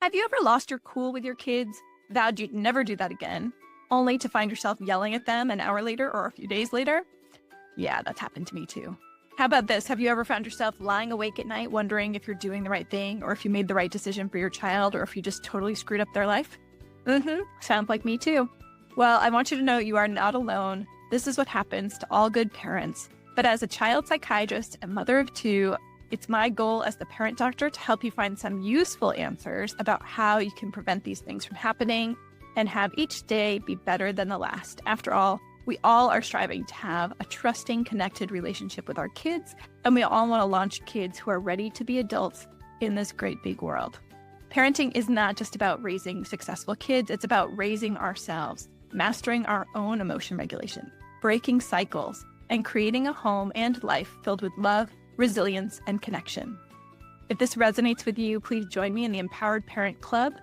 Have you ever lost your cool with your kids, vowed you'd never do that again, only to find yourself yelling at them an hour later or a few days later? Yeah, that's happened to me too. How about this? Have you ever found yourself lying awake at night wondering if you're doing the right thing or if you made the right decision for your child or if you just totally screwed up their life? Sounds like me too. Well, I want you to know you are not alone. This is what happens to all good parents. But as a child psychiatrist and mother of two, it's my goal as the parent doctor to help you find some useful answers about how you can prevent these things from happening and have each day be better than the last. After all, we all are striving to have a trusting, connected relationship with our kids, and we all want to launch kids who are ready to be adults in this great big world. Parenting is not just about raising successful kids, it's about raising ourselves, mastering our own emotion regulation, breaking cycles, and creating a home and life filled with love, resilience, and connection. If this resonates with you, please join me in the Empowered Parent Club.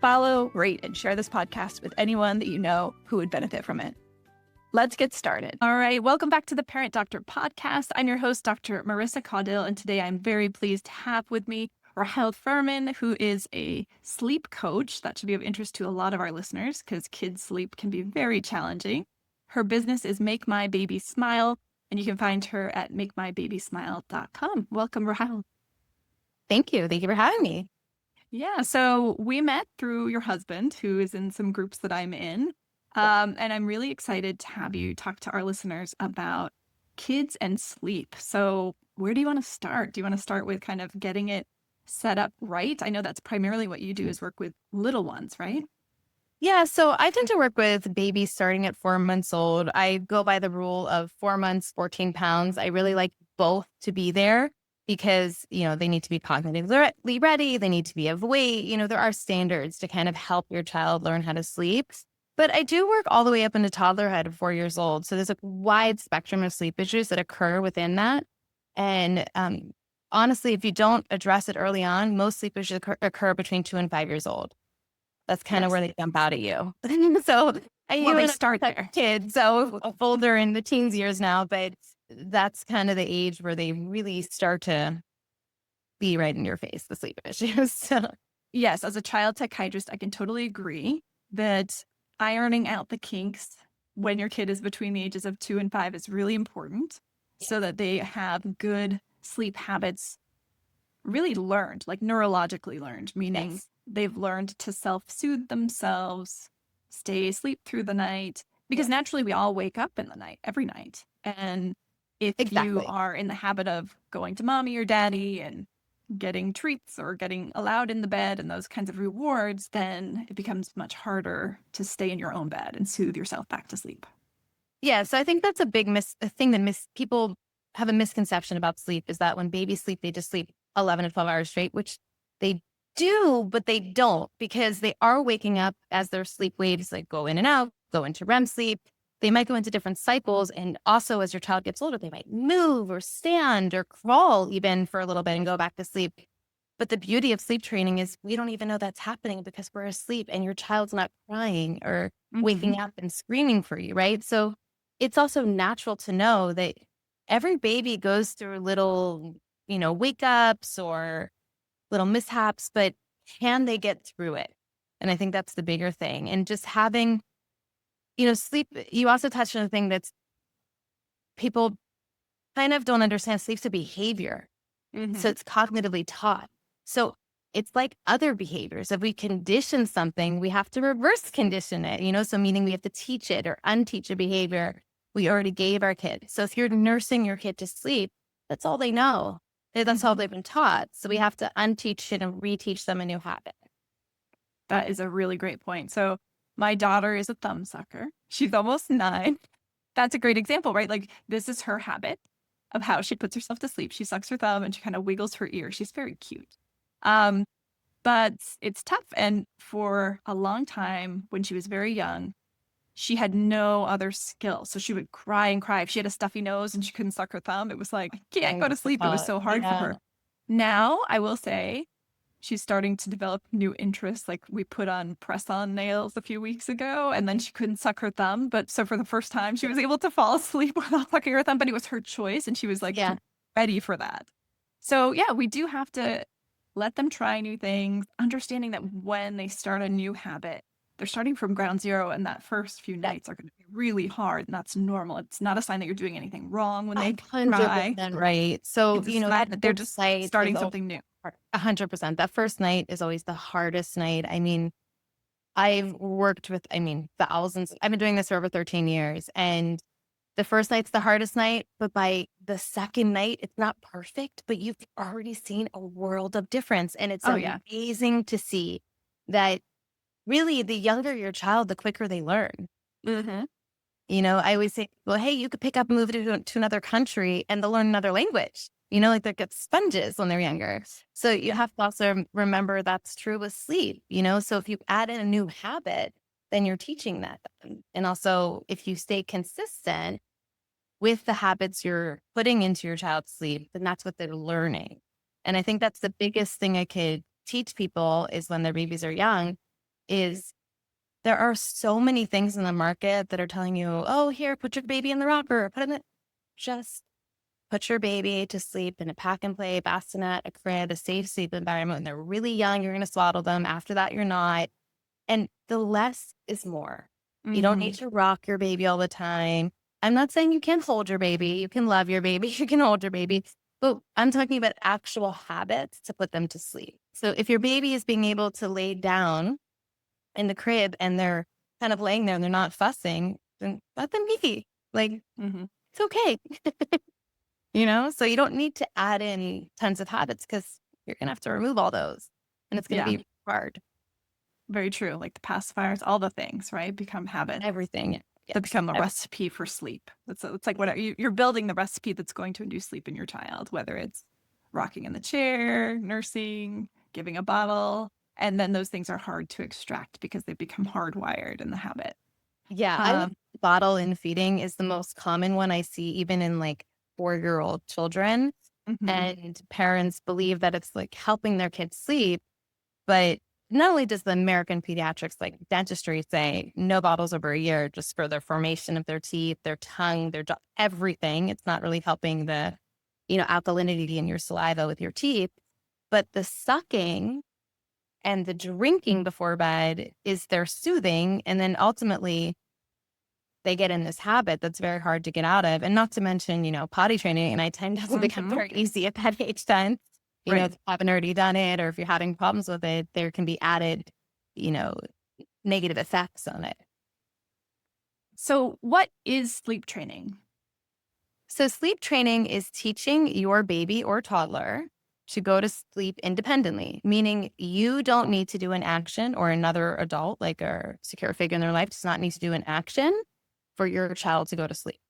Follow, rate, and share this podcast with anyone that you know who would benefit from it. Let's get started. All right, welcome back to the Parent Doctor podcast. I'm your host, Dr. Marissa Caudill, and today I'm very pleased to have with me Rochel Ferman, who is a sleep coach. That should be of interest to a lot of our listeners because kids' sleep can be very challenging. Her business is Make My Baby Smile, and you can find her at makemybabysmile.com. Welcome, Rochel. Thank you. Thank you for having me. Yeah, so we met through your husband, who is in some groups that I'm in. And I'm really excited to have you talk to our listeners about kids and sleep. So where do you want to start? Do you want to start with kind of getting it set up right? I know that's primarily what you do is work with little ones, right? Yeah, so I tend to work with babies starting at 4 months old. I go by the rule of 4 months, 14 pounds. I really like both to be there because, they need to be cognitively ready. They need to be of weight. There are standards to kind of help your child learn how to sleep. But I do work all the way up into toddlerhood of 4 years old. So there's a wide spectrum of sleep issues that occur within that. And honestly, if you don't address it early on, most sleep issues occur between 2 and 5 years old. That's kind of where they jump out at you. So they start there. Kids, so older in the teens years now, but that's kind of the age where they really start to be right in your face, the sleep issues. So. Yes, as a child psychiatrist, I can totally agree that ironing out the kinks when your kid is between the ages of 2 and 5 is really important so that they have good sleep habits really learned, like neurologically learned, meaning they've learned to self-soothe themselves, stay asleep through the night, because naturally we all wake up in the night, every night. And if you are in the habit of going to mommy or daddy and getting treats or getting allowed in the bed and those kinds of rewards, then it becomes much harder to stay in your own bed and soothe yourself back to sleep. Yeah, so I think that's a big thing that people have a misconception about sleep is that when babies sleep, they just sleep 11 to 12 hours straight, which they do, but they don't because they are waking up as their sleep waves like go in and out, go into REM sleep. They might go into different cycles. And also as your child gets older, they might move or stand or crawl even for a little bit and go back to sleep. But the beauty of sleep training is we don't even know that's happening because we're asleep and your child's not crying or waking up and screaming for you, right? So it's also natural to know that every baby goes through little, wake ups or little mishaps, but can they get through it? And I think that's the bigger thing. And just having sleep, you also touched on a thing that's people kind of don't understand. Sleep's a behavior. So it's cognitively taught. So it's like other behaviors. If we condition something, we have to reverse condition it, so meaning we have to teach it or unteach a behavior we already gave our kid. So if you're nursing your kid to sleep, that's all they know. That's all they've been taught. So we have to unteach it and reteach them a new habit. That is a really great point. So my daughter is a thumb sucker. She's almost 9. That's a great example, right? Like this is her habit of how she puts herself to sleep. She sucks her thumb and she kind of wiggles her ear. She's very cute. But it's tough. And for a long time when she was very young, she had no other skill. So she would cry and cry. If she had a stuffy nose and she couldn't suck her thumb, it was like, I can't go to sleep. It was so hard for her. Now, I will say, she's starting to develop new interests. Like we put on press-on nails a few weeks ago and then she couldn't suck her thumb. But so for the first time, she was able to fall asleep without sucking her thumb, but it was her choice. And she was like ready for that. So yeah, we do have to let them try new things, understanding that when they start a new habit, they're starting from ground zero, and that first few Yeah. nights are going to be really hard, and that's normal. It's not a sign that you're doing anything wrong when they try. 100% right. So, It's a sign that that they're first just night is starting always something new. 100%. That first night is always the hardest night. I mean, I've worked with, thousands. I've been doing this for over 13 years. And the first night's the hardest night, but by the second night, it's not perfect, but you've already seen a world of difference. And it's Oh, yeah. amazing to see that really the younger your child, the quicker they learn. Mm-hmm. I always say, well, hey, you could pick up and move to another country and they'll learn another language. Like they're get sponges when they're younger. So you have to also remember that's true with sleep, So if you add in a new habit, then you're teaching that. And also if you stay consistent with the habits you're putting into your child's sleep, then that's what they're learning. And I think that's the biggest thing I could teach people is when their babies are young is there are so many things in the market that are telling you, oh, here, put your baby in the rocker, just put your baby to sleep in a pack and play bassinet, a crib, a safe sleep environment. When they're really young, you're going to swaddle them. After that, you're not. And the less is more. You don't Mm-hmm. need to rock your baby all the time. I'm not saying you can't hold your baby. You can love your baby. You can hold your baby. But I'm talking about actual habits to put them to sleep. So if your baby is being able to lay down in the crib and they're kind of laying there and they're not fussing, then let them be. Like, Mm-hmm. it's okay. So you don't need to add in tons of habits because you're going to have to remove all those and it's going to Yeah, be hard. very true. Like the pacifiers, all the things, right? Become habits Everything. that Yes. become a recipe for sleep. It's like whatever you're building the recipe that's going to induce sleep in your child, whether it's rocking in the chair, nursing, giving a bottle. And then those things are hard to extract because they've become hardwired in the habit. Yeah. I would Um, bottle in feeding is the most common one I see, even in like 4-year-old children. mhm. And parents believe that it's like helping their kids sleep. But not only does the American pediatrics, like dentistry, say no bottles over a year just for the formation of their teeth, their tongue, their jaw, everything. It's not really helping the, alkalinity in your saliva with your teeth. But the sucking and the drinking before bed is their soothing. And then ultimately they get in this habit that's very hard to get out of. And not to mention, potty training. And I tend to become Mhm. very easy at that age 10. Right. If you haven't already done it or if you're having problems with it, there can be added, you know, negative effects on it. So, what is sleep training? So sleep training is teaching your baby or toddler to go to sleep independently, meaning you don't need to do an action or another adult, like a secure figure in their life, does not need to do an action for your child to go to sleep.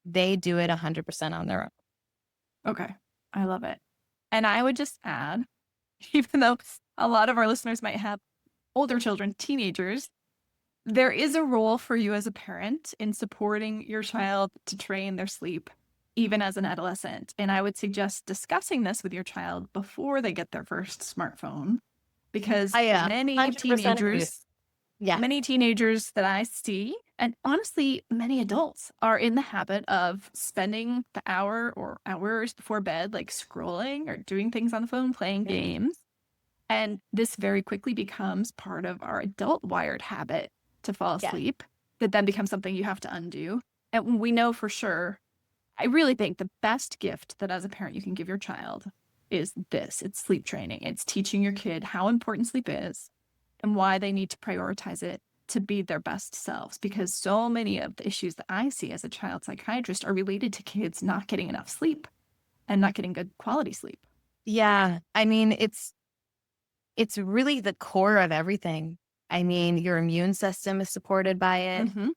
They do it 100% on their own. Okay, I love it. And I would just add, even though a lot of our listeners might have older children, teenagers, there is a role for you as a parent in supporting your child to train their sleep, even as an adolescent. And I would suggest discussing this with your child before they get their first smartphone, because I 100% agree. Yeah. many teenagers that I see, and honestly, many adults are in the habit of spending the hour or hours before bed, like scrolling or doing things on the phone, playing games. And this very quickly becomes part of our adult wired habit to fall Yeah. asleep, that then becomes something you have to undo. And we know for sure, I really think the best gift that as a parent you can give your child is this. It's sleep training. It's teaching your kid how important sleep is and why they need to prioritize it to be their best selves. Because so many of the issues that I see as a child psychiatrist are related to kids not getting enough sleep and not getting good quality sleep. Yeah. I mean, it's really the core of everything. I mean, your immune system is supported by it. Mm-hmm.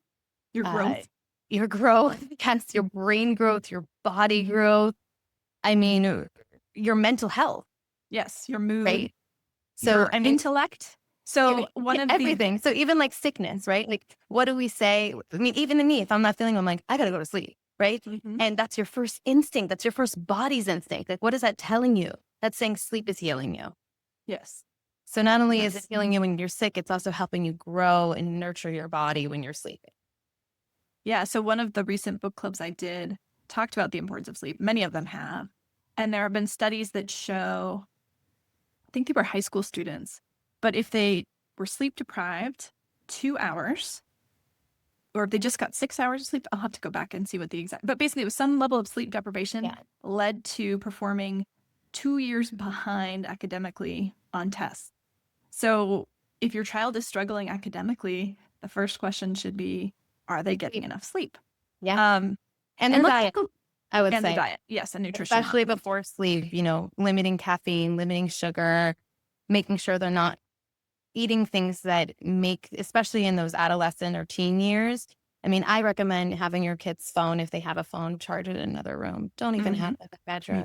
Your Uh, growth. your growth, yes, your brain growth, your body growth. I mean, your mental health, Yes, your mood, right? So, your I mean, intellect. So one of the everything. So even like sickness, right? Like, what do we say? I mean, even in me, if I'm not feeling, I'm like, I gotta go to sleep, right? Mhm. And that's your first instinct. That's your first body's instinct. Like, what is that telling you? That's saying sleep is healing you. Yes. So not only is it Yes. healing you when you're sick, it's also helping you grow and nurture your body when you're sleeping. Yeah. So one of the recent book clubs I did talked about the importance of sleep. Many of them have. And there have been studies that show I think they were high school students, but if they were sleep deprived 2 hours, or if they just got 6 hours of sleep, I'll have to go back and see what the exact, but basically it was some level of sleep deprivation led to performing 2 years behind academically on tests. So if your child is struggling academically, the first question should be, are they getting enough sleep? Yeah. And the diet, I would and say. the diet, yes, and nutrition. Especially before sleep, limiting caffeine, limiting sugar, making sure they're not eating things that make, especially in those adolescent or teen years. I mean, I recommend having your kid's phone, if they have a phone, charge it in another room. Don't even have it in the bedroom.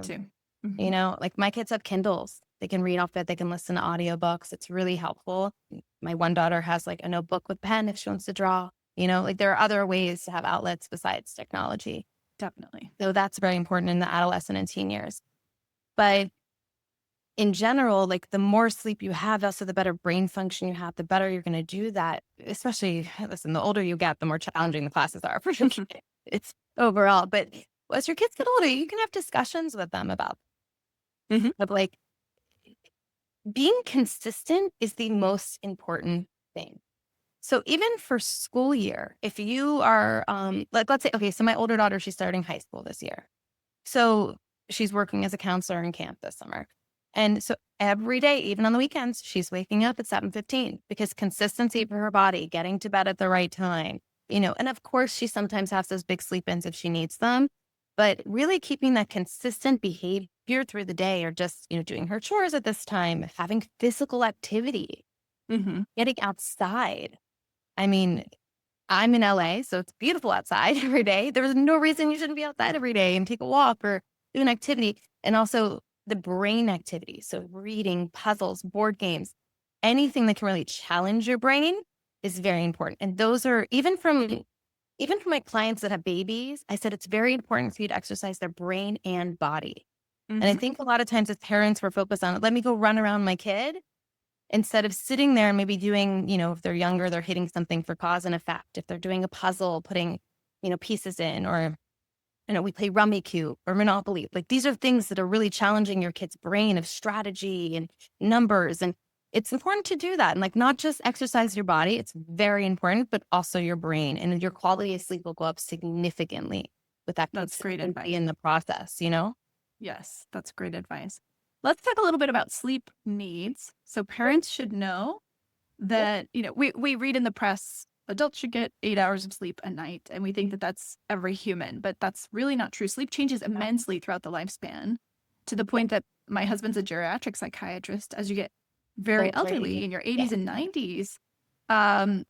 Me too. Like my kids have Kindles. They can read off it. They can listen to audiobooks. It's really helpful. My one daughter has like a notebook with pen if she wants to draw. Like there are other ways to have outlets besides technology. Definitely. So that's very important in the adolescent and teen years. But in general, like the more sleep you have, also the better brain function you have, the better you're going to do that. Especially, listen, the older you get, the more challenging the classes are for your kid. It's overall. But as your kids get older, you can have discussions with them about of like being consistent is the most important thing. So even for school year, if you are like, let's say, okay, so my older daughter, she's starting high school this year. So she's working as a counselor in camp this summer. And so every day, even on the weekends, she's waking up at 7:15 because consistency for her body, getting to bed at the right time, and of course she sometimes has those big sleep ins if she needs them, but really keeping that consistent behavior through the day, or just, doing her chores at this time, having physical activity, getting outside. I mean, I'm in LA, so it's beautiful outside every day. There's no reason you shouldn't be outside every day and take a walk or do an activity. And also the brain activity. So reading, puzzles, board games, anything that can really challenge your brain is very important. And those are, even from my clients that have babies, I said it's very important for you to exercise their brain and body. And I think a lot of times as parents, we're focused on, let me go run around my kid, instead of sitting there and maybe doing, if they're younger, they're hitting something for cause and effect. If they're doing a puzzle, putting, pieces in, or, we play Rummy Cube or Monopoly. Like these are things that are really challenging your kid's brain of strategy and numbers. And it's important to do that. And like, not just exercise your body, it's very important, but also your brain, and your quality of sleep will go up significantly with that. That's great advice in the process, Yes, that's great advice. Let's talk a little bit about sleep needs. So parents should know that, we read in the press, adults should get 8 hours of sleep a night. And we think that that's every human, but that's really not true. Sleep changes immensely throughout the lifespan, to the point that my husband's a geriatric psychiatrist. As you get very elderly in your 80s and 90s,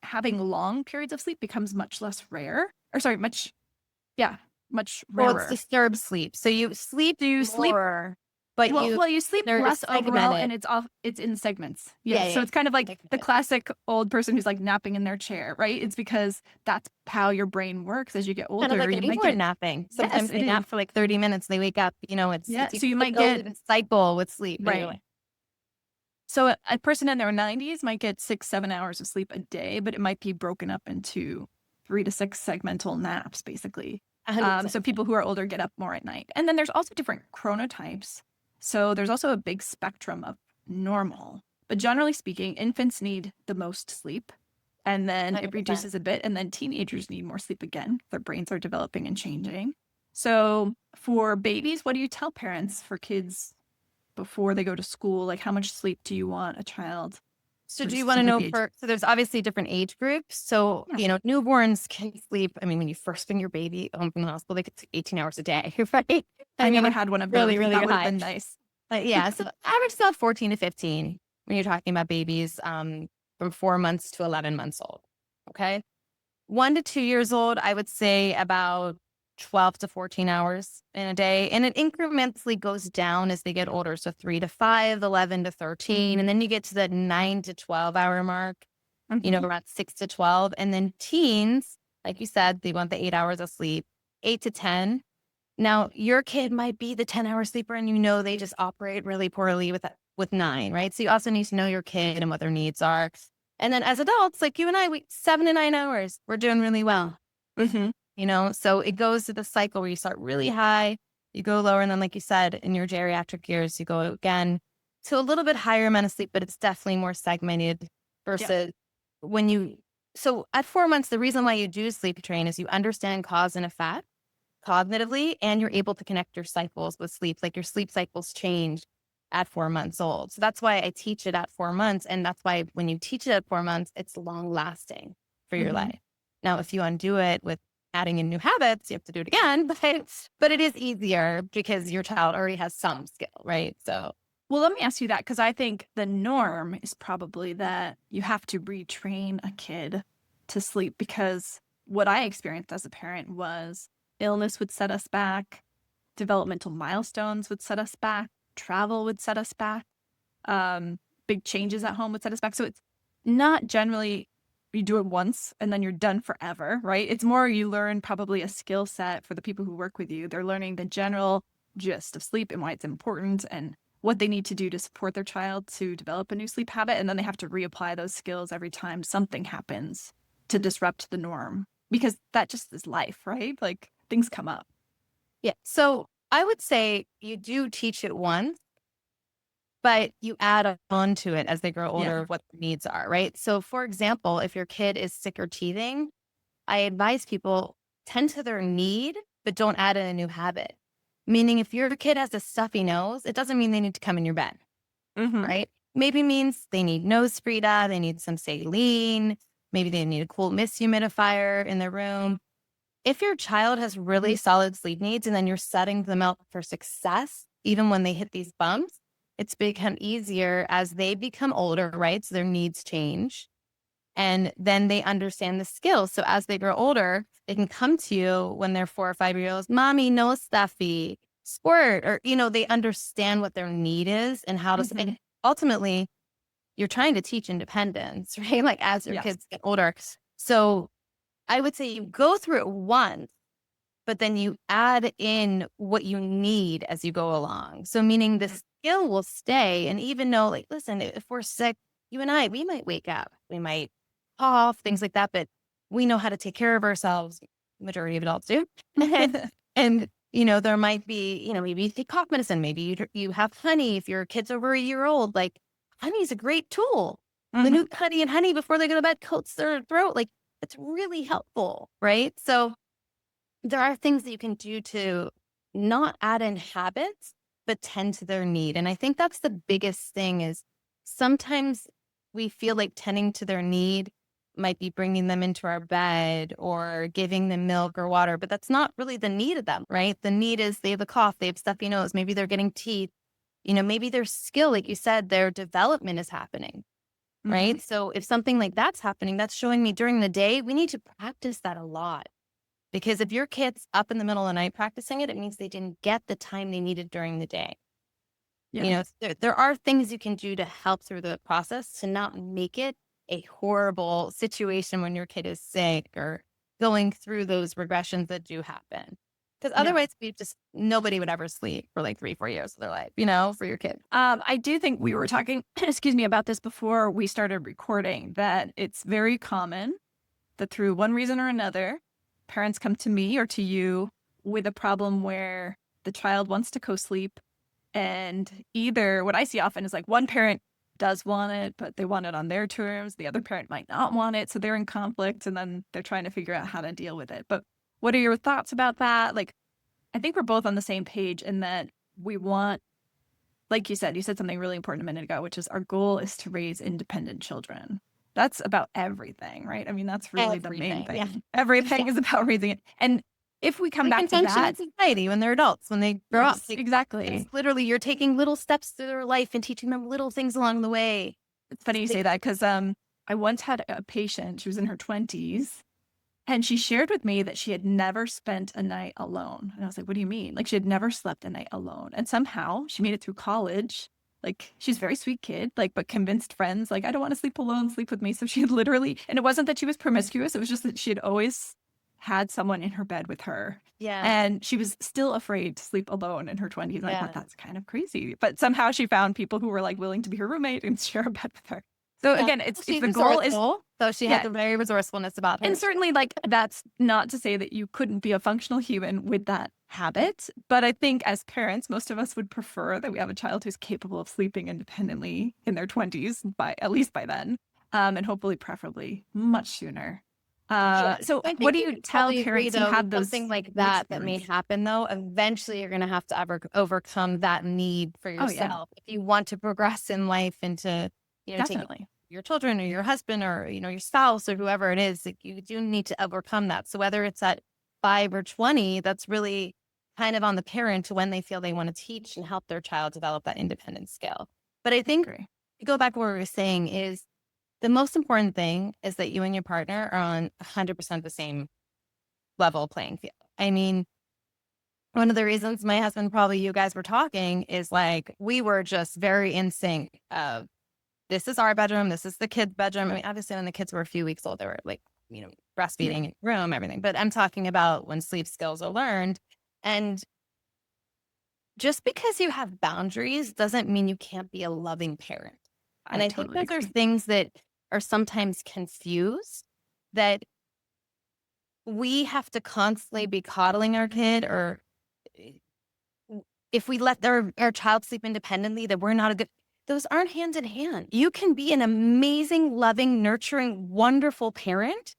having long periods of sleep becomes much less rare. Or sorry, much rarer. Well, it's disturbed sleep. So you sleep more. But you sleep less overall, and it's in segments. So it's kind of like the classic old person who's like napping in their chair, right? It's because that's how your brain works as you get older. Kind of like a newborn napping. Sometimes they nap for like 30 minutes, they wake up, it's so you might get a cycle with sleep. Right. Anyway. So a person in their 90s might get 6-7 hours of sleep a day, but it might be broken up into 3 to 6 segmental naps, basically. So people who are older get up more at night. And then there's also different chronotypes. So there's also a big spectrum of normal. But generally speaking, infants need the most sleep, and then it reduces a bit. And then teenagers need more sleep again. Their brains are developing and changing. So for babies, what do you tell parents for kids before they go to school? Like, how much sleep do you want a child? So do you want to know so there's obviously different age groups. So, newborns can sleep. I mean, when you first bring your baby home from the hospital, they could sleep 18 hours a day, right? I never had one of those. Really, really that would high. have been nice. So average is about 14 to 15 when you're talking about babies from 4 months to 11 months old. Okay. 1 to 2 years old, I would say about 12 to 14 hours in a day. And it incrementally goes down as they get older. So 3 to 5, 11 to 13. And then you get to the 9 to 12 hour mark, around 6 to 12. And then teens, like you said, they want the 8 hours of sleep, 8 to 10. Now, your kid might be the 10-hour sleeper, and they just operate really poorly with 9, right? So you also need to know your kid and what their needs are. And then as adults, like you and I, 7 to 9 hours, we're doing really well. So it goes to the cycle where you start really high, you go lower, and then like you said, in your geriatric years, you go again So a little bit higher amount of sleep, but it's definitely more segmented Yeah. versus when you, so at 4 months, the reason why you do sleep train is you understand cause and effect cognitively, and you're able to connect your cycles with sleep. Like your sleep cycles change at 4 months old. So that's why I teach it at 4 months. And that's why when you teach it at 4 months, it's long lasting for your Hmm. life. Now, if you undo it with adding in new habits, you have to do it again, but it is easier because your child already has some skill, right? So Well, let me ask you that because I think the norm is probably that you have to retrain a kid to sleep because what I experienced as a parent was illness would set us back, developmental milestones would set us back, travel would set us back, um, big changes at home would set us back. So it's not generally you do it once and then you're done forever, right? It's more you learn probably a skill set for the people who work with you. They're learning the general gist of sleep and why it's important and what they need to do to support their child to develop a new sleep habit. And then they have to reapply those skills every time something happens to disrupt the norm because that just is life, right? Like things come up. yeah. So I would say you do teach it once, but you add on to it as they grow older Yeah. of what their needs are, right? So for example, if your kid is sick or teething, I advise people tend to their need, but don't add in a new habit. Meaning if your kid has a stuffy nose, it doesn't mean they need to come in your bed, Mm-hmm. right? Maybe means they need nose Frida, they need some saline, maybe they need a cool mist humidifier in their room. If your child has really solid sleep needs and then you're setting them up for success, even when they hit these bumps, it's become easier as they become older, right? So their needs change and then they understand the skills. So as they grow older, they can come to you when they're 4 or 5 years old, mommy, no stuffy, squirt, or, they understand what their need is and how to, Mm-hmm. and ultimately you're trying to teach independence, right? Like as your Yes. kids get older. So I would say you go through it once, but then you add in what you need as you go along. So meaning the skill will stay. And even though, like, listen, if we're sick, you and I, we might wake up, we might cough, things like that, but we know how to take care of ourselves. Majority of adults do. And there might be, maybe you take cough medicine, maybe you have honey. If your kid's over a year old, like honey is a great tool. The Mm-hmm. new honey and honey before they go to bed coats their throat. Like it's really helpful, right? So there are things that you can do to not add in habits, but tend to their need. And I think that's the biggest thing is sometimes we feel like tending to their need might be bringing them into our bed or giving them milk or water, but that's not really the need of them, right? The need is they have a cough, they have stuffy nose, maybe they're getting teeth, maybe their skill, like you said, their development is happening, Mm-hmm. right? So if something like that's happening, that's showing me during the day, we need to practice that a lot. Because if your kid's up in the middle of the night practicing it, it means they didn't get the time they needed during the day. Yeah. There are things you can do to help through the process to not make it a horrible situation when your kid is sick or going through those regressions that do happen. Because Yeah. otherwise, nobody would ever sleep for like 3-4 years of their life, for your kid. I do think we were talking, excuse me, about this before we started recording, that it's very common that through one reason or another, parents come to me or to you with a problem where the child wants to co-sleep. And either what I see often is like one parent does want it, but they want it on their terms. The other parent might not want it. So they're in conflict and then they're trying to figure out how to deal with it. But what are your thoughts about that? Like, I think we're both on the same page in that we want, like you said something really important a minute ago, which is our goal is to raise independent children. That's about everything, right? I mean, that's really the main Everything. thing. Yeah. Everything Yeah. is about raising it. And if we come They back can to function in that, society when they're adults, when they grow up. yes, Like, exactly. it's literally you're taking little steps through their life and teaching them little things along the way. It's funny you They- say that because I once had a patient, she was in her 20s, and she shared with me that she had never spent a night alone. And I was like, what do you mean? Like, she had never slept a night alone. And somehow she made it through college. Like, she's a very sweet kid, like, but convinced friends, like, I don't want to sleep alone, sleep with me. So she had literally, and it wasn't that she was promiscuous, it was just that she had always had someone in her bed with her. Yeah. And she was still afraid to sleep alone in her 20s. And I Yeah. thought that's kind of crazy. But somehow she found people who were like willing to be her roommate and share a bed with her. So Yeah. again, it's if She's the goal is resourceful. So she yeah, has a very resourcefulness about her. and certainly like that's not to say that you couldn't be a functional human with that habit, but I think as parents, most of us would prefer that we have a child who's capable of sleeping independently in their 20s by at least by then, and hopefully preferably much sooner. Yeah. So I what think do you you could tell probably agree, parents who though, with have something those like lived that may experience? happen, though. Eventually, you're going to have to overcome that need for Oh yeah, yourself if you want to progress in life into, taking definitely. your children or your husband or, your spouse or whoever it is. Like, you do need to overcome that. So whether it's at 5 or 20, that's really kind of on the parent to when they feel they want to teach and help their child develop that independent skill. But I think Agree. to go back to what we were saying is the most important thing is that you and your partner are on 100% the same level playing field. I mean, one of the reasons my husband, probably you guys were talking, is like we were just very in sync of this is our bedroom, this is the kids' bedroom. I mean, obviously when the kids were a few weeks old, they were like, Yeah, breastfeeding, room, everything. But I'm talking about when sleep skills are learned. And just because you have boundaries doesn't mean you can't be a loving parent. And I I think totally those are agree. things that are sometimes confused, that we have to constantly be coddling our kid, or eh, if we let our child sleep independently, that we're not a good, those aren't hand in hand. You can be an amazing, loving, nurturing, wonderful parent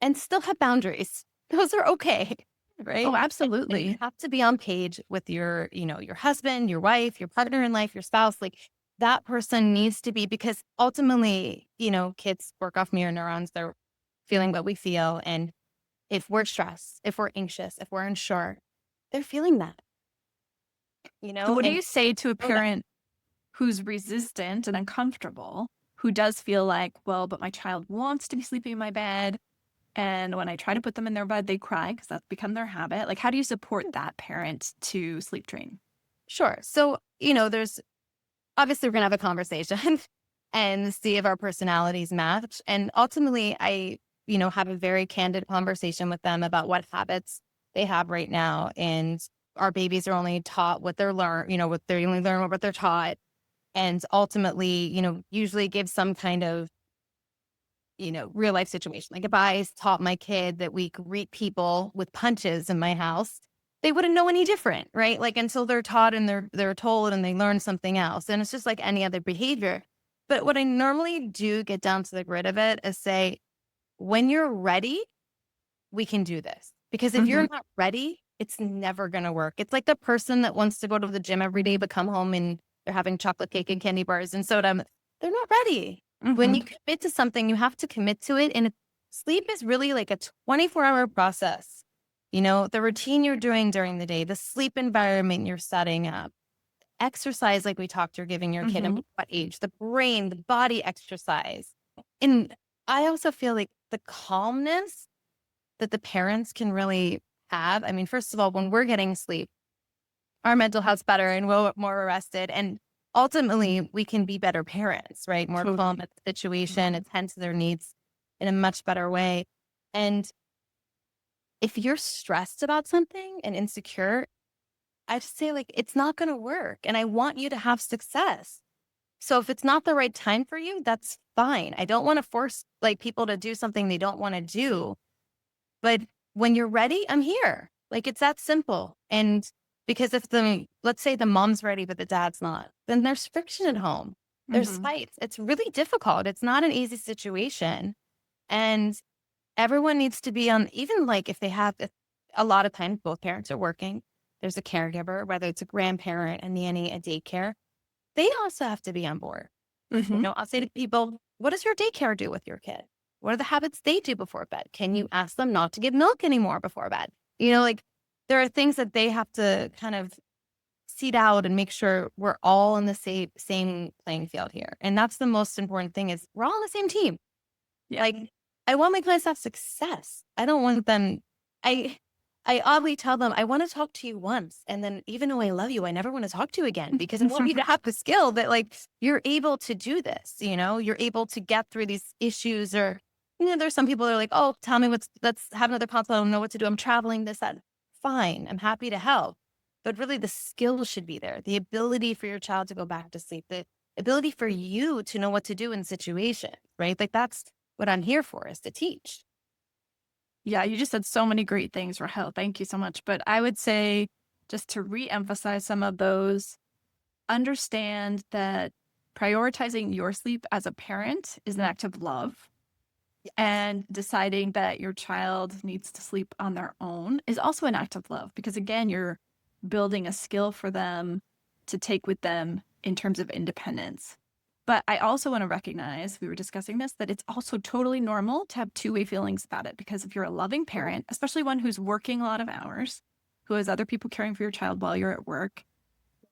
and still have boundaries. Those are okay. Right. Oh, And you absolutely. have to be on page with your husband, your wife, your partner in life, your spouse. Like, that person needs to be, because ultimately, kids work off mirror neurons. They're feeling what we feel. And if we're stressed, if we're anxious, if we're unsure, they're feeling that, So what do and you say to a know that. parent who's resistant and uncomfortable, who does feel like, well, but my child wants to be sleeping in my bed. And when I try to put them in their bed, they cry because that's become their habit. Like, how do you support that parent to sleep train? Sure. So, there's obviously we're going to have a conversation and see if our personalities match. And ultimately, I, have a very candid conversation with them about what habits they have right now. And our babies are only taught what they're learn, what they only learn what they're taught. And ultimately, usually give some kind of, real life situation. Like, if I taught my kid that we greet people with punches in my house, they wouldn't know any different, right? Like, until they're taught and they're told and they learn something else. And it's just like any other behavior. But what I normally do, get down to the grit of it, is say, when you're ready, we can do this. Because if Hmm. you're not ready, it's never going to work. It's like the person that wants to go to the gym every day, but come home and they're having chocolate cake and candy bars and soda. They're not ready. When Hmm. you commit to something, you have to commit to it. And sleep is really like a 24-hour process. The routine you're doing during the day, the sleep environment you're setting up, exercise, like we talked, you're giving your kid, and Hmm. what age, the brain, the body exercise. And I also feel like the calmness that the parents can really have. I mean, first of all, when we're getting sleep, our mental health's better and we're more arrested. And ultimately, we can be better parents, right? More calm Totally. at the situation, Mhm. attend to their needs in a much better way. And if you're stressed about something and insecure, I just say, like, it's not going to work. And I want you to have success. So if it's not the right time for you, that's fine. I don't want to force like people to do something they don't want to do. But when you're ready, I'm here. Like, it's that simple. And because if let's say the mom's ready, but the dad's not, then there's friction at home. There's Mhm. fights. It's really difficult. It's not an easy situation. And everyone needs to be on, even like if they have, a lot of times both parents are working, there's a caregiver, whether it's a grandparent, a nanny, a daycare, they also have to be on board. Mhm. I'll say to people, what does your daycare do with your kid? What are the habits they do before bed? Can you ask them not to give milk anymore before bed? Like, there are things that they have to kind of seed out and make sure we're all on the same playing field here. And that's the most important thing, is we're all on the same team. Yeah. Like, I want my clients to have success. I don't want them, I I oddly tell them, I want to talk to you once. And then even though I love you, I never want to talk to you again, because I want you to have the skill that, like, you're able to do this, you're able to get through these issues. Or, there's some people that are like, oh, tell me let's have another consult. I don't know what to do. I'm traveling, this, that. Fine. I'm happy to help. But really the skill should be there. The ability for your child to go back to sleep, ability for you to know what to do in situations, right? Like that's what I'm here for, is to teach. Yeah, you just said so many great things, Rochel. Thank you so much. But I would say, just to re-emphasize some of those, understand that prioritizing your sleep as a parent is an act of love. And deciding that your child needs to sleep on their own is also an act of love, because again, you're building a skill for them to take with them in terms of independence. But I also want to recognize, we were discussing this, that it's also totally normal to have two-way feelings about it. Because if you're a loving parent, especially one who's working a lot of hours, who has other people caring for your child while you're at work,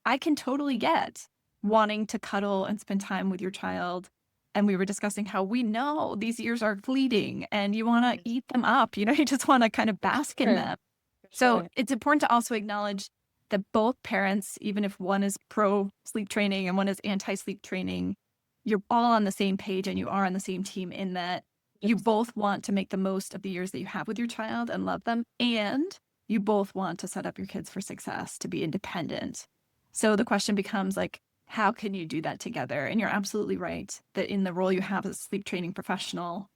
I can totally get wanting to cuddle and spend time with your child. And we were discussing how we know these years are fleeting and you want to eat them up. You just want to kind of bask in them. So it's important to also acknowledge that both parents, even if one is pro sleep training and one is anti sleep training, you're all on the same page and you are on the same team, in that you both want to make the most of the years that you have with your child and love them. And you both want to set up your kids for success, to be independent. So the question becomes like, how can you do that together? And you're absolutely right that in the role you have as a sleep training professional,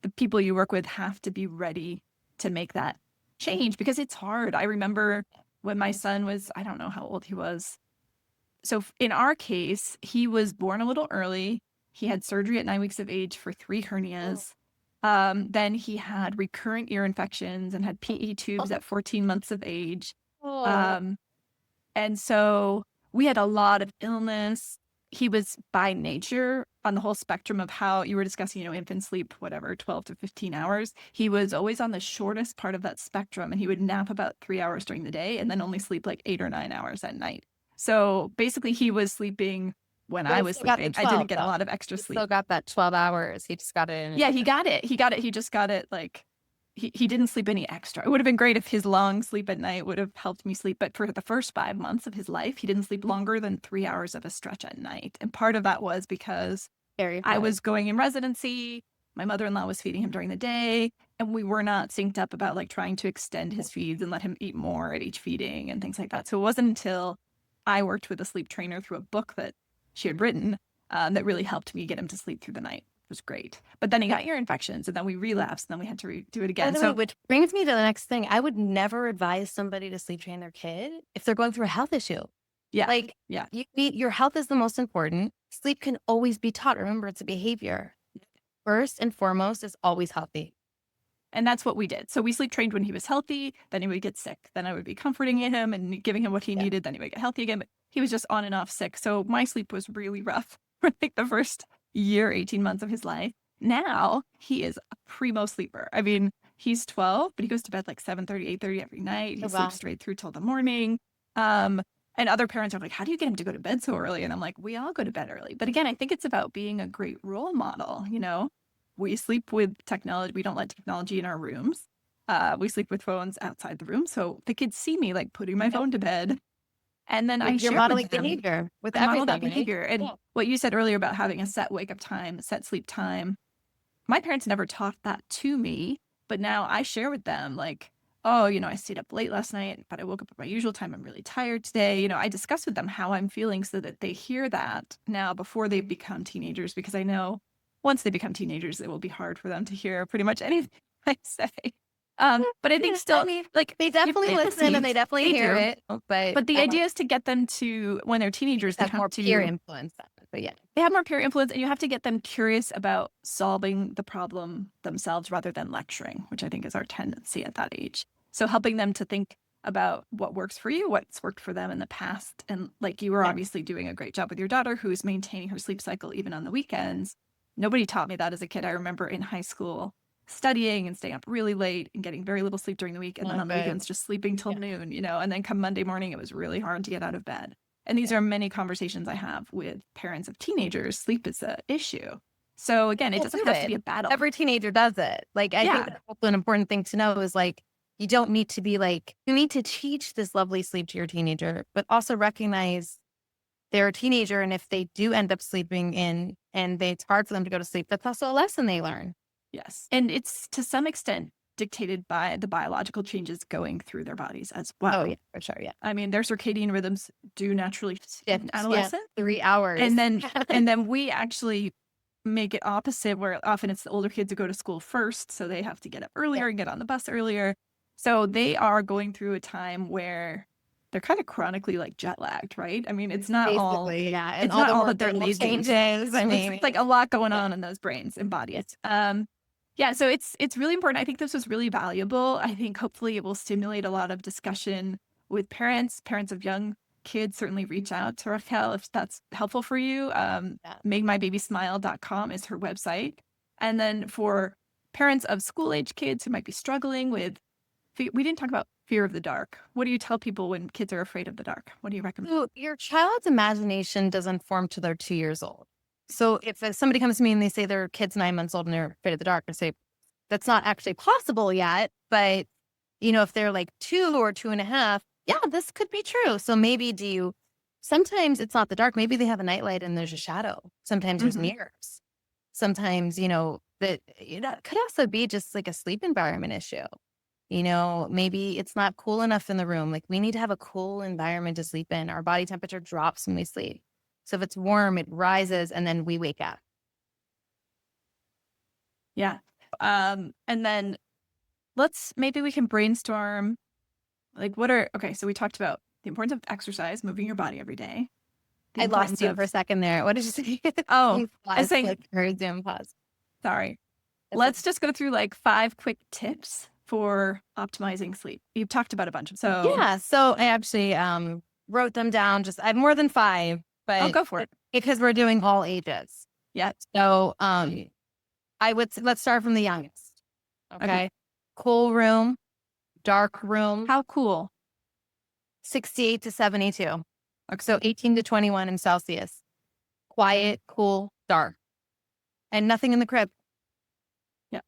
the people you work with have to be ready to make that change, because it's hard. I remember when my son was, I don't know how old he was. So in our case, he was born a little early. He had surgery at 9 weeks of age for 3 hernias. Then he had recurrent ear infections and had PE tubes at 14 months of age. And so we had a lot of illness. He was by nature on the whole spectrum of how you were discussing, infant sleep, whatever, 12 to 15 hours. He was always on the shortest part of that spectrum, and he would nap about 3 hours during the day and then only sleep like 8 or 9 hours at night. So basically he was sleeping when I was sleeping. I didn't get a lot of extra sleep. Still got that 12 hours. He just got it. Yeah, he got it. He just got it like he didn't sleep any extra. It would have been great if his long sleep at night would have helped me sleep. But for the first 5 months of his life, he didn't sleep longer than 3 hours of a stretch at night. And part of that was because I was going in residency. My mother-in-law was feeding him during the day, and we were not synced up about like trying to extend his feeds and let him eat more at each feeding and things like that. So it wasn't until I worked with a sleep trainer through a book that she had written that really helped me get him to sleep through the night. Was great. But then he got ear infections, and then we relapsed, and then we had to do it again. So which brings me to the next thing. I would never advise somebody to sleep train their kid if they're going through a health issue. Yeah. Like, yeah. Your health is the most important. Sleep can always be taught. Remember, it's a behavior. First and foremost is always healthy. And that's what we did. So we sleep trained when he was healthy, then he would get sick. Then I would be comforting him and giving him what he needed. Then he would get healthy again. But he was just on and off sick. So my sleep was really rough for like the first year, 18 months of his life. Now he is a primo sleeper. I mean, he's 12, but he goes to bed like 7:30, 8:30 every night. He sleeps straight through till the morning. And other parents are like, how do you get him to go to bed so early? And I'm like, we all go to bed early. But again, I think it's about being a great role model. We sleep with technology. We don't let technology in our rooms. We sleep with phones outside the room. So the kids see me like putting my phone to bed. And then I share modeling with them, behavior with model everything, that behavior. And what you said earlier about having a set wake up time, set sleep time. My parents never taught that to me, but now I share with them like, oh, I stayed up late last night, but I woke up at my usual time. I'm really tired today. I discuss with them how I'm feeling so that they hear that now before they become teenagers, because I know once they become teenagers, it will be hard for them to hear pretty much anything I say. But I think still, like, they definitely listen and they definitely hear it. But the idea is to get them to, when they're teenagers, they have more to peer influence. But yeah, they have more peer influence, and you have to get them curious about solving the problem themselves rather than lecturing, which I think is our tendency at that age. So helping them to think about what works for you, what's worked for them in the past. And like you were obviously doing a great job with your daughter, who's maintaining her sleep cycle even on the weekends. Nobody taught me that as a kid. I remember in high school studying and staying up really late and getting very little sleep during the week. And then on the weekends, just sleeping till noon, and then come Monday morning, it was really hard to get out of bed. And these are many conversations I have with parents of teenagers. Sleep is an issue. So again, it doesn't have to be a battle. Every teenager does it. Like, I think that's also an important thing to know is like, you don't need to be like, you need to teach this lovely sleep to your teenager, but also recognize they're a teenager. And if they do end up sleeping in and it's hard for them to go to sleep, that's also a lesson they learn. Yes. And it's to some extent dictated by the biological changes going through their bodies as well. Oh, yeah, for sure. Yeah. I mean, their circadian rhythms do naturally shift in adolescence. 3 hours. And then we actually make it opposite, where often it's the older kids who go to school first, so they have to get up earlier and get on the bus earlier. So they are going through a time where they're kind of chronically like jet lagged, right? I mean, it's not Basically, all yeah. And it's not all that they're hormonal lazy. changes. I mean, It's like a lot going on in those brains and bodies. Yeah, so it's really important. I think this was really valuable. I think hopefully it will stimulate a lot of discussion with parents of young kids. Certainly reach out to Rochel if that's helpful for you. MakeMyBabySmile.com is her website. And then for parents of school-age kids who might be struggling with, we didn't talk about fear of the dark. What do you tell people when kids are afraid of the dark? What do you recommend? So your child's imagination doesn't form till they're 2 years old. So if somebody comes to me and they say their kid's 9 months old and they're afraid of the dark, I say, that's not actually possible yet. But, if they're like 2 or 2.5, yeah, this could be true. So maybe sometimes it's not the dark. Maybe they have a nightlight and there's a shadow. Sometimes there's mirrors. Sometimes, that could also be just like a sleep environment issue. Maybe it's not cool enough in the room. Like we need to have a cool environment to sleep in. Our body temperature drops when we sleep. So if it's warm, it rises and then we wake up. Yeah. And then maybe we can brainstorm. Like so we talked about the importance of exercise, moving your body every day. I lost you for a second there. What did you say? Oh, I was saying, Zoom pause. Sorry. Let's just go through like 5 quick tips for optimizing sleep. You've talked about a bunch of them. Yeah. So I actually wrote them down. I have more than 5, but I'll go for it because we're doing all ages. Yeah. So let's start from the youngest. Okay. Cool room, dark room. How cool? 68 to 72. Okay. So 18 to 21 in Celsius. Quiet, cool, dark. And nothing in the crib. Yeah.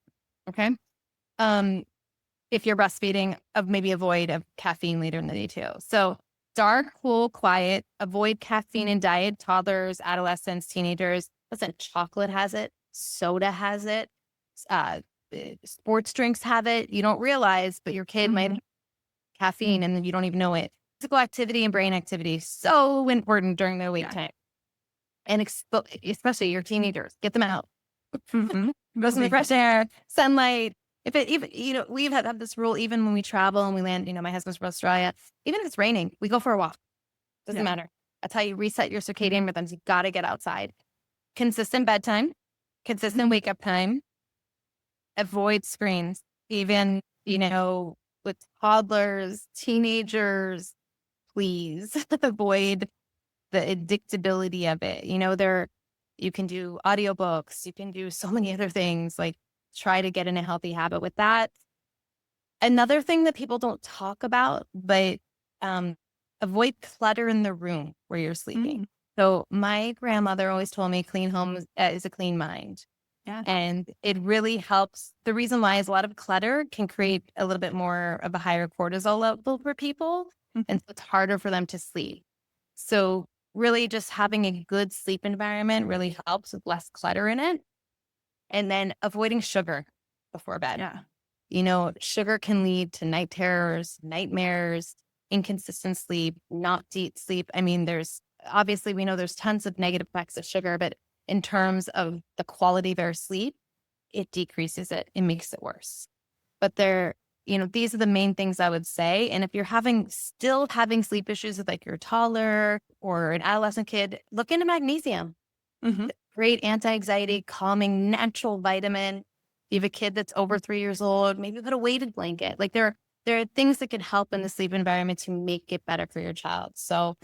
Okay. If you're breastfeeding, maybe avoid caffeine later in the day too. So dark, cool, quiet, avoid caffeine in diet, toddlers, adolescents, teenagers. Listen, chocolate has it, soda has it, sports drinks have it. You don't realize, but your kid might have caffeine and then you don't even know it. Physical activity and brain activity, so important during their wake time. And especially your teenagers, get them out. Go in the fresh air, sunlight. We've had this rule even when we travel and we land, my husband's from Australia, even if it's raining, we go for a walk. Doesn't matter. That's how you reset your circadian rhythms. You got to get outside. Consistent bedtime, consistent wake up time, avoid screens, even, with toddlers, teenagers, please avoid the addictability of it. You can do audiobooks, you can do so many other things, like try to get in a healthy habit with that. Another thing that people don't talk about, but avoid clutter in the room where you're sleeping. So my grandmother always told me clean home is a clean mind. Yeah. And it really helps. The reason why is a lot of clutter can create a little bit more of a higher cortisol level for people. And so it's harder for them to sleep. So really just having a good sleep environment really helps with less clutter in it. And then avoiding sugar before bed. Yeah. Sugar can lead to night terrors, nightmares, inconsistent sleep, not deep sleep. I mean, we know there's tons of negative effects of sugar, but in terms of the quality of our sleep, it decreases it. It makes it worse. But these are the main things I would say. And if you're still having sleep issues with like your toddler or an adolescent kid, look into magnesium. Great anti-anxiety, calming, natural vitamin. If you have a kid that's over 3 years old, maybe put a weighted blanket. Like there are things that can help in the sleep environment to make it better for your child. So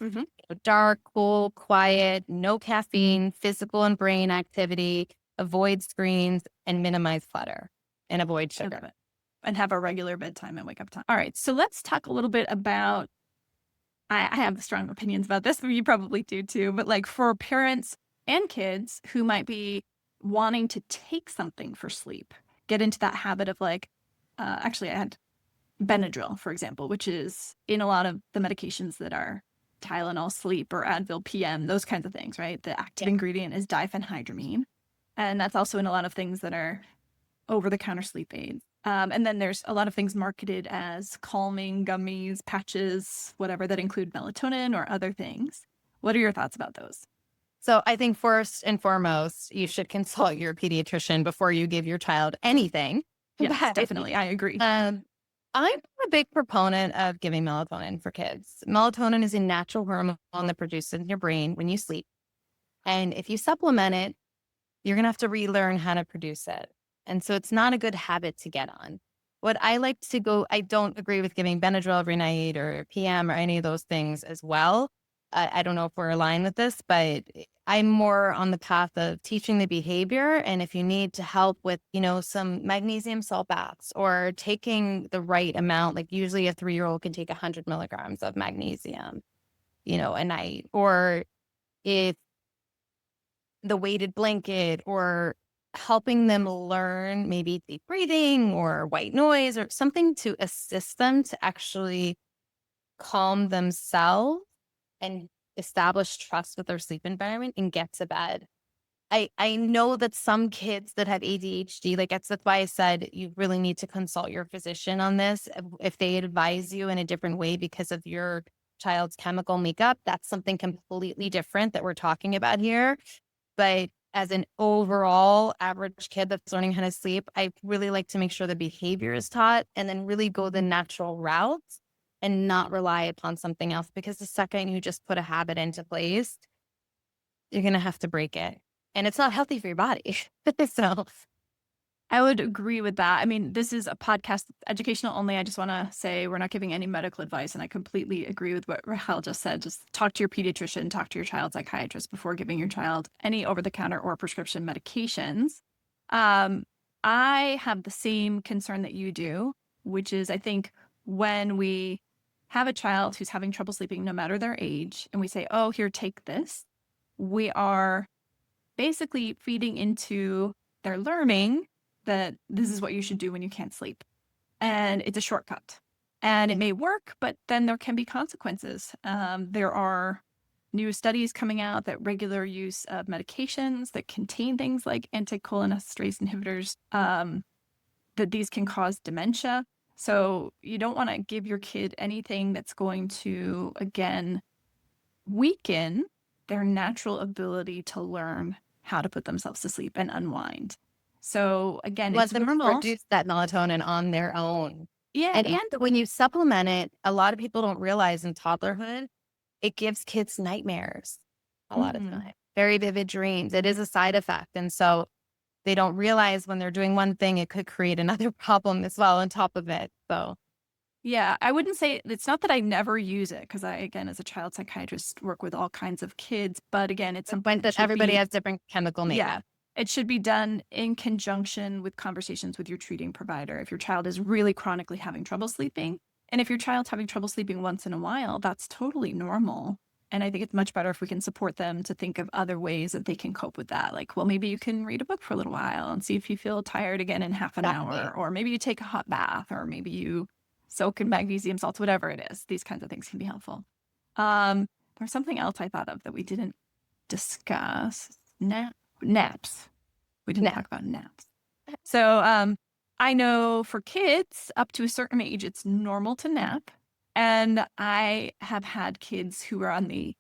dark, cool, quiet, no caffeine, physical and brain activity, avoid screens, and minimize clutter and avoid sugar. And have a regular bedtime and wake up time. All right. So let's talk a little bit about, I have strong opinions about this, you probably do too, but like for parents and kids who might be wanting to take something for sleep, get into that habit of actually I had Benadryl, for example, which is in a lot of the medications that are Tylenol sleep or Advil PM, those kinds of things, right? The active ingredient is diphenhydramine. And that's also in a lot of things that are over-the-counter sleep aids. And then there's a lot of things marketed as calming gummies, patches, whatever, that include melatonin or other things. What are your thoughts about those? So I think first and foremost, you should consult your pediatrician before you give your child anything. Yes, But definitely. I agree. um, I'm a big proponent of giving melatonin for kids. Melatonin is a natural hormone that produces in your brain when you sleep. And if you supplement it, you're going to have to relearn how to produce it. And so it's not a good habit to get on. What I like to go, I don't agree with giving Benadryl every night or PM or any of those things as well. I don't know if we're aligned with this, but I'm more on the path of teaching the behavior. And if you need to help with, some magnesium salt baths or taking the right amount, like usually a 3-year-old can take 100 milligrams of magnesium, a night, or if the weighted blanket or helping them learn maybe deep breathing or white noise or something to assist them to actually calm themselves and establish trust with their sleep environment and get to bed. I know that some kids that have ADHD, like that's why I said you really need to consult your physician on this. If they advise you in a different way because of your child's chemical makeup, that's something completely different that we're talking about here. But as an overall average kid that's learning how to sleep, I really like to make sure the behavior is taught and then really go the natural route and not rely upon something else. Because the second you just put a habit into place, you're going to have to break it. And it's not healthy for your body. So I would agree with that. I mean, this is a podcast, educational only. I just want to say we're not giving any medical advice. And I completely agree with what Rochel just said. Just talk to your pediatrician, talk to your child psychiatrist before giving your child any over the counter or prescription medications. I have the same concern that you do, which is I think when we have a child who's having trouble sleeping, no matter their age, and we say, oh, here, take this, we are basically feeding into their learning that this is what you should do when you can't sleep. And it's a shortcut. And it may work, but then there can be consequences. There are new studies coming out that regular use of medications that contain things like anticholinesterase inhibitors, that these can cause dementia. So you don't want to give your kid anything that's going to, again, weaken their natural ability to learn how to put themselves to sleep and unwind. So again, let it's them normal. produce that melatonin on their own. Yeah. And when you supplement it, a lot of people don't realize in toddlerhood, it gives kids nightmares a lot of time, very vivid dreams. It is a side effect. And so they don't realize when they're doing one thing, it could create another problem as well on top of it. So yeah, I wouldn't say it's not that I never use it because I, again, as a child psychiatrist, work with all kinds of kids. But again, it's something that everybody has different chemical makeup. Yeah, it should be done in conjunction with conversations with your treating provider. If your child is really chronically having trouble sleeping, and if your child's having trouble sleeping once in a while, that's totally normal. And I think it's much better if we can support them to think of other ways that they can cope with that. Like, well, maybe you can read a book for a little while and see if you feel tired again in half an hour, or maybe you take a hot bath, or maybe you soak in magnesium salts, whatever it is. These kinds of things can be helpful. There's something else I thought of that we didn't discuss. Naps. We didn't talk about naps. So I know for kids up to a certain age, it's normal to nap. And I have had kids who are on the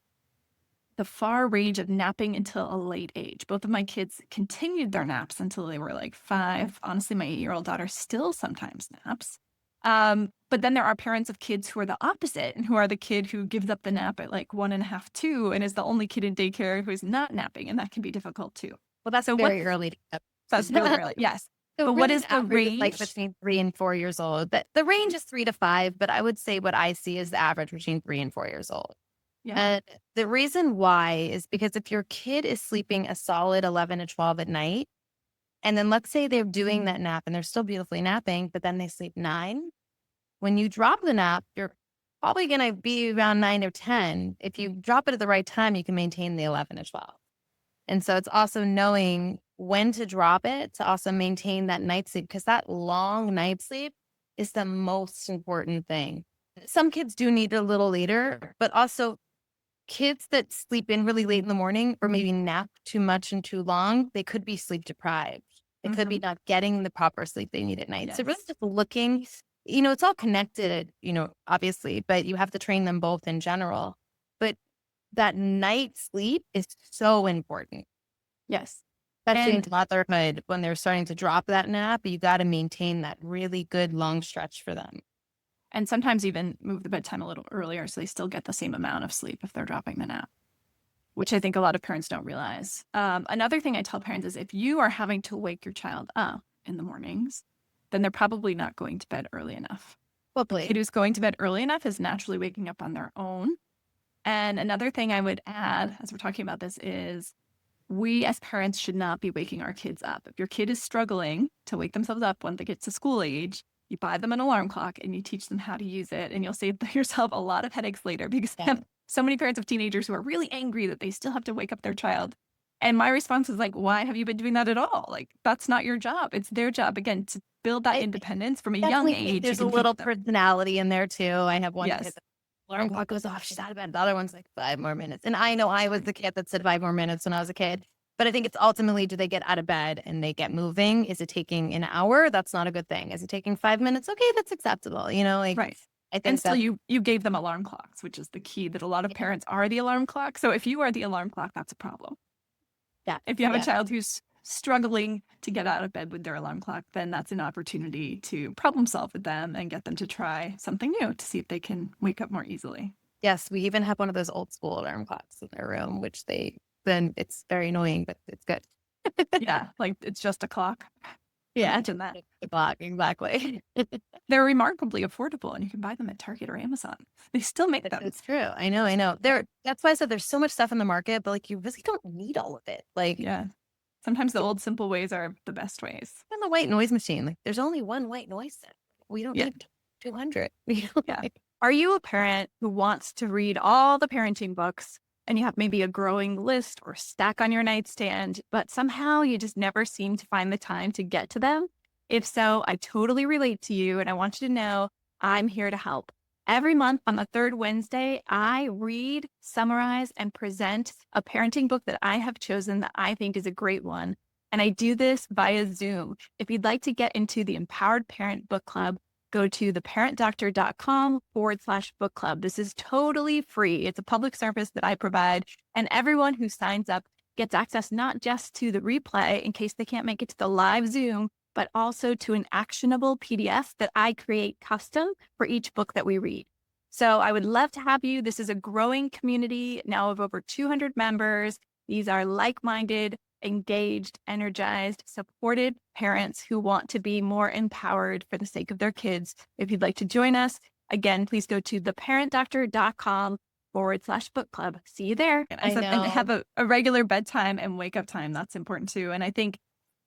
far range of napping until a late age. Both of my kids continued their naps until they were like 5. Honestly, my 8-year-old daughter still sometimes naps. But then there are parents of kids who are the opposite and who are the kid who gives up the nap at like 1.5, 2, and is the only kid in daycare who's not napping. And that can be difficult too. Well, that's very early. That's really early. Yes. So but really what is the range? Like between 3 and 4 years old. The range is 3 to 5, but I would say what I see is the average between 3 and 4 years old. Yeah. And the reason why is because if your kid is sleeping a solid 11 to 12 at night, and then let's say they're doing that nap and they're still beautifully napping, but then they sleep 9. When you drop the nap, you're probably going to be around 9 or 10. If you drop it at the right time, you can maintain the 11 to 12. And so it's also knowing when to drop it to also maintain that night sleep, because that long night sleep is the most important thing. Some kids do need a little later, but also kids that sleep in really late in the morning or maybe nap too much and too long, they could be sleep deprived. It could be not getting the proper sleep they need at night. So really Yes. just looking, it's all connected, obviously, but you have to train them both in general. But that night sleep is so important, Yes. especially in And toddlerhood when they're starting to drop that nap. You got to maintain that really good long stretch for them. and sometimes even move the bedtime a little earlier so they still get the same amount of sleep if they're dropping the nap, which I think a lot of parents don't realize. Another thing I tell parents is if you are having to wake your child up in the mornings, then they're probably not going to bed early enough. Well, A kid who's going to bed early enough is naturally waking up on their own. And another thing I would add as we're talking about this is we as parents should not be waking our kids up. If your kid is struggling to wake themselves up when they get to school age, you buy them an alarm clock and you teach them how to use it, and you'll save yourself a lot of headaches later because I have so many parents of teenagers who are really angry that they still have to wake up their child. And my response is like, why have you been doing that at all? Like, that's not your job. It's their job, again, to build that independence from a young age. There's a little personality in there too. I have one kid, Yes. the alarm clock goes off, she's out of bed. The other one's like 5 more minutes. And I know I was the kid that said 5 more minutes when I was a kid. But I think it's ultimately, do they get out of bed and they get moving? Is it taking an hour? That's not a good thing. Is it taking 5 minutes? Okay, that's acceptable. Right. I think And still you gave them alarm clocks, which is the key, that a lot of parents are the alarm clock. So if you are the alarm clock, that's a problem. Yeah. If you have a child who's struggling to get out of bed with their alarm clock, then that's an opportunity to problem solve with them and get them to try something new to see if they can wake up more easily. Yes, we even have one of those old school alarm clocks in their room, which then it's very annoying, but it's good. Yeah, like it's just a clock. Yeah, Imagine that. the clock, exactly. They're remarkably affordable and you can buy them at Target or Amazon. They still make them. It's true. I know. That's why I said there's so much stuff in the market, but like you really don't need all of it. Like, Yeah. Sometimes the old simple ways are the best ways. and the white noise machine, like there's only one white noise set. We don't need 200. Yeah. Are you a parent who wants to read all the parenting books and you have maybe a growing list or stack on your nightstand, but somehow you just never seem to find the time to get to them? If so, I totally relate to you and I want you to know I'm here to help. Every month on the third Wednesday, I read, summarize, and present a parenting book that I have chosen that I think is a great one. And I do this via Zoom. If you'd like to get into the Empowered Parent Book Club, go to theparentdoctor.com/book club. This is totally free. It's a public service that I provide. And everyone who signs up gets access not just to the replay in case they can't make it to the live Zoom, but also to an actionable PDF that I create custom for each book that we read. So I would love to have you. This is a growing community now of over 200 members. These are like-minded, engaged, energized, supported parents who want to be more empowered for the sake of their kids. If you'd like to join us, again, please go to theparentdoctor.com/book club. See you there. And have a regular bedtime and wake up time. That's important too. And I think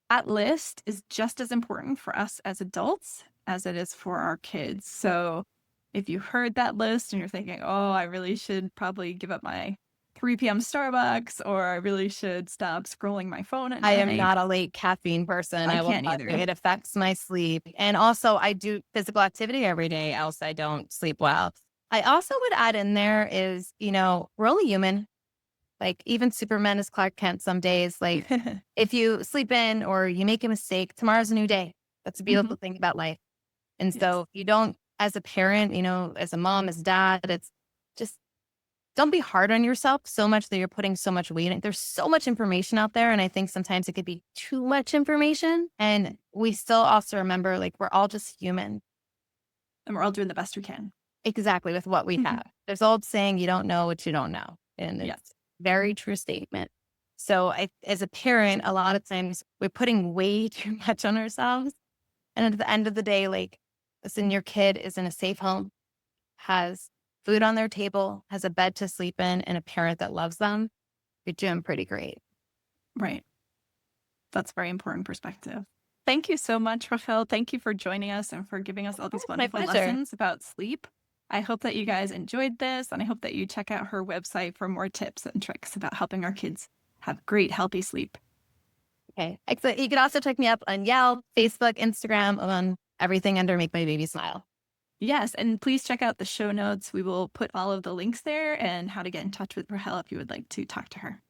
that list is just as important for us as adults as it is for our kids. So if you heard that list and you're thinking, oh, I really should probably give up my 3 p.m. Starbucks, or I really should stop scrolling my phone at night. I am not a late caffeine person. I can't either. It affects my sleep. And also I do physical activity every day, else I don't sleep well. I also would add in there is, we're only human. Like even Superman is Clark Kent some days. Like if you sleep in or you make a mistake, tomorrow's a new day. That's a beautiful thing about life. And so you don't, as a parent, as a mom, as dad, it's just, don't be hard on yourself so much that you're putting so much weight in. There's so much information out there. And I think sometimes it could be too much information. And we still also remember, like, we're all just human. And we're all doing the best we can. Exactly, with what we have. There's old saying, you don't know what you don't know. And it's a very true statement. So as a parent, a lot of times we're putting way too much on ourselves. And at the end of the day, like, listen, your kid is in a safe home, has food on their table, has a bed to sleep in, and a parent that loves them. You're doing pretty great. Right. That's a very important perspective. Thank you so much, Rochel. Thank you for joining us and for giving us all these wonderful lessons about sleep. I hope that you guys enjoyed this, and I hope that you check out her website for more tips and tricks about helping our kids have great, healthy sleep. Okay, excellent. You can also check me up on Yelp, Facebook, Instagram, on everything under Make My Baby Smile. Yes, and please check out the show notes. We will put all of the links there and how to get in touch with Rochel if you would like to talk to her.